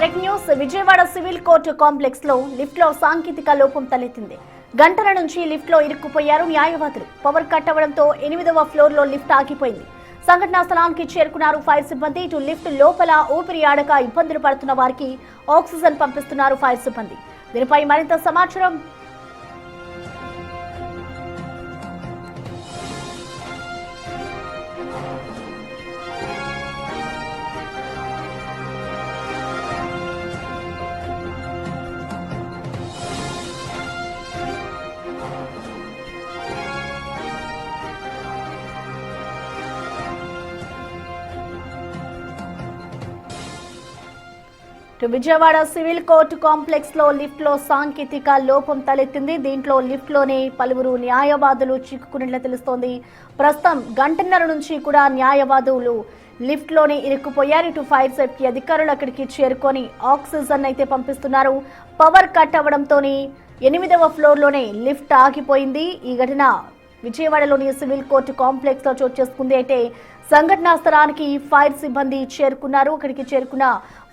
Break news. Vijayawada civil court complex లో lift లో సాంకేతిక లోపం తలెత్తింది. గంటల నుంచి లిఫ్ట్ లో ఇరుక్కుపోయారు న్యాయవాదులు. పవర్ కట్ అవడంతో 8వ ఫ్లోర్ లో లిఫ్ట్ ఆగిపోయింది. సంఘటనా స్థలానికి చేరుకున్నారు ఫైర్ సిబ్బంది. ఇటు లిఫ్ట్ లోపల ఊపిరి ఆడక ఇబ్బందులు పడుతున్న వారికి ఆక్సిజన్ పంపిస్తున్నారు ఫైర్ సిబ్బంది. దీనిపై మరింత సమాచారం విజయవాడ సివిల్ కోర్టు కాంప్లెక్స్ లో లిఫ్ట్ లో సాంకేతిక లోపం తలెత్తింది. దీంట్లో లిఫ్ట్ లోనే పలువురు న్యాయవాదులు చిక్కుకున్నట్లు తెలుస్తోంది. ప్రస్తుతం గంటన్నర నుంచి కూడా న్యాయవాదులు లిఫ్ట్ లోనే ఇరుక్కుపోయారు. ఇటు ఫైర్ సేఫ్టీ అధికారులు అక్కడికి చేరుకొని ఆక్సిజన్ అయితే పంపిస్తున్నారు. పవర్ కట్ అవడంతోనే 8వ ఫ్లోర్ లోనే లిఫ్ట్ ఆగిపోయింది. ఈ ఘటన విజయవాడలోని సివిల్ కోర్టు కాంప్లెక్స్ లో చోటు చేసుకుంది. అయితే సంఘటనా స్థలానికి ఫైర్ సిబ్బంది చేరుకున్నారు. అక్కడికి చేరుకున్న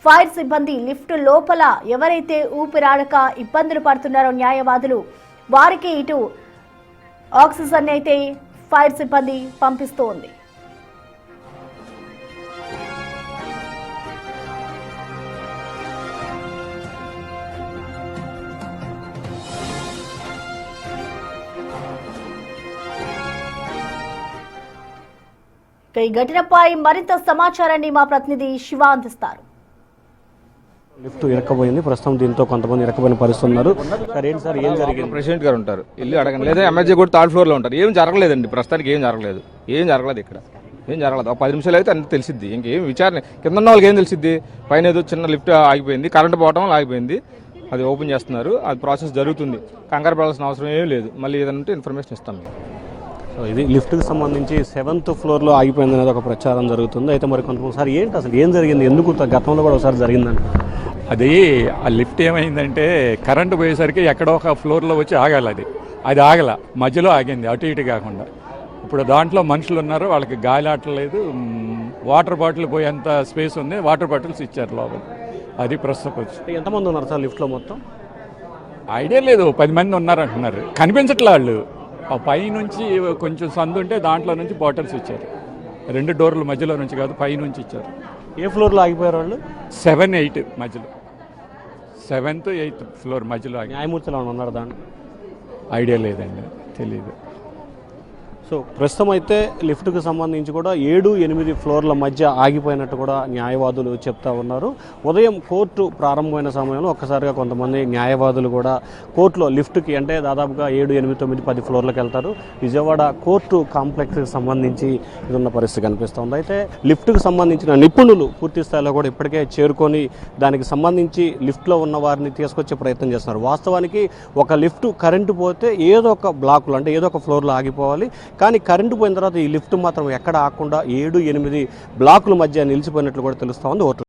ఫైర్ సిబ్బంది లిఫ్ట్ లోపల ఎవరైతే ఊపిరాడక ఇబ్బందులు పడుతున్నారో న్యాయవాదులు వారికి ఇటు ఆక్సిజన్ అయితే ఫైర్ సిబ్బంది పంపిస్తోంది. ఈ ఘటనపై మరింత సమాచారాన్ని మా ప్రతినిధి శివ అందిస్తారు. లిఫ్ట్ ఇరక్కపోయింది. ప్రస్తుతం దీంతో కొంతమంది ఇరక్కపోయిన పరిస్థితి ఉన్నారు. సార్ ఏం జరిగింది? ప్రెసిడెంట్ గారు ఉంటారు, ఇల్లు అడగండి, లేదా ఎమ్మెల్యే కూడా థర్డ్ ఫ్లోర్ లో ఉంటారు. ఏం జరగలేదండి, ప్రస్తుతానికి ఏం జరగలేదు ఇక్కడ ఏం జరగలేదు. ఒక 10 నిమిషాలు అయితే అన్ని తెలిసిద్ది. ఇంకేం విచారణ కింద ఉన్న వాళ్ళకి ఏం తెలిసిద్ది? పైన ఏదో చిన్న లిఫ్ట్ ఆగిపోయింది, కరెంట్ పోవడం ఆగిపోయింది, అది ఓపెన్ చేస్తున్నారు, అది ప్రాసెస్ జరుగుతుంది. కంగారు పడాల్సిన అవసరం ఏం లేదు. మళ్ళీ ఏదంటే ఇన్ఫర్మేషన్ ఇస్తాం మీకు. సో ఇది లిఫ్ట్కి సంబంధించి 7th ఫ్లోర్లో ఆగిపోయింది అనేది ఒక ప్రచారం జరుగుతుంది. అయితే మరి కొంతమంది సార్ ఏంటి అసలు ఏం జరిగింది, ఎందుకు గతంలో కూడా ఒకసారి జరిగిందండి? అది ఆ లిఫ్ట్ ఏమైందంటే కరెంటు పోయేసరికి ఎక్కడో ఒక ఫ్లోర్లో వచ్చి ఆగాలి. అది ఆగల, మధ్యలో ఆగింది, అటు ఇటు కాకుండా. ఇప్పుడు దాంట్లో మనుషులు ఉన్నారు, వాళ్ళకి గాలి ఆటలేదు. వాటర్ బాటిల్ పోయేంత స్పేస్ ఉంది, వాటర్ బాటిల్స్ ఇచ్చారు లోపల. అది ప్రస్తుతం వచ్చి ఎంతమంది ఉన్నారు సార్ లిఫ్ట్లో మొత్తం? ఐడియా లేదు, 10 మంది ఉన్నారంటున్నారు. కనిపించట్లే వాళ్ళు. ఆ పై నుంచి కొంచెం సందు ఉంటే దాంట్లో నుంచి బాటిల్స్ ఇచ్చారు. 2 డోర్ల మధ్యలో నుంచి కాదు, పై నుంచి ఇచ్చారు. ఏ ఫ్లోర్లో ఆగిపోయారు వాళ్ళు? 7, 8 మధ్యలో, 7th, 8th ఫ్లోర్ మధ్యలో ఆగి. న్యాయమూర్తులు ఏమైనా ఉన్నారు దాంట్లో? ఐడియా లేదండి, తెలీదు. సో ప్రస్తుతం అయితే లిఫ్ట్కి సంబంధించి కూడా 7, 8 ఫ్లోర్ల మధ్య ఆగిపోయినట్టు కూడా న్యాయవాదులు చెప్తా ఉన్నారు. ఉదయం కోర్టు ప్రారంభమైన సమయంలో ఒక్కసారిగా కొంతమంది న్యాయవాదులు కూడా కోర్టులో లిఫ్ట్కి అంటే దాదాపుగా 7, 8, 9, 10 ఫ్లోర్లకు వెళ్తారు. విజయవాడ కోర్టు కాంప్లెక్స్కి సంబంధించి ఇది ఉన్న పరిస్థితి కనిపిస్తుంది. అయితే లిఫ్ట్కి సంబంధించిన నిపుణులు పూర్తి స్థాయిలో కూడా ఇప్పటికే చేరుకొని దానికి సంబంధించి లిఫ్ట్లో ఉన్న వారిని తీసుకొచ్చే ప్రయత్నం చేస్తున్నారు. వాస్తవానికి ఒక లిఫ్ట్ కరెంటు పోతే ఏదో ఒక బ్లాకులు అంటే ఏదో ఒక ఫ్లోర్లో ఆగిపోవాలి. కానీ కరెంటు పోయిన తర్వాత ఈ లిఫ్ట్ మాత్రం ఎక్కడ ఆగకుండా 7, 8 బ్లాకుల మధ్య నిలిచిపోయినట్లు కూడా తెలుస్తూ ఉంది.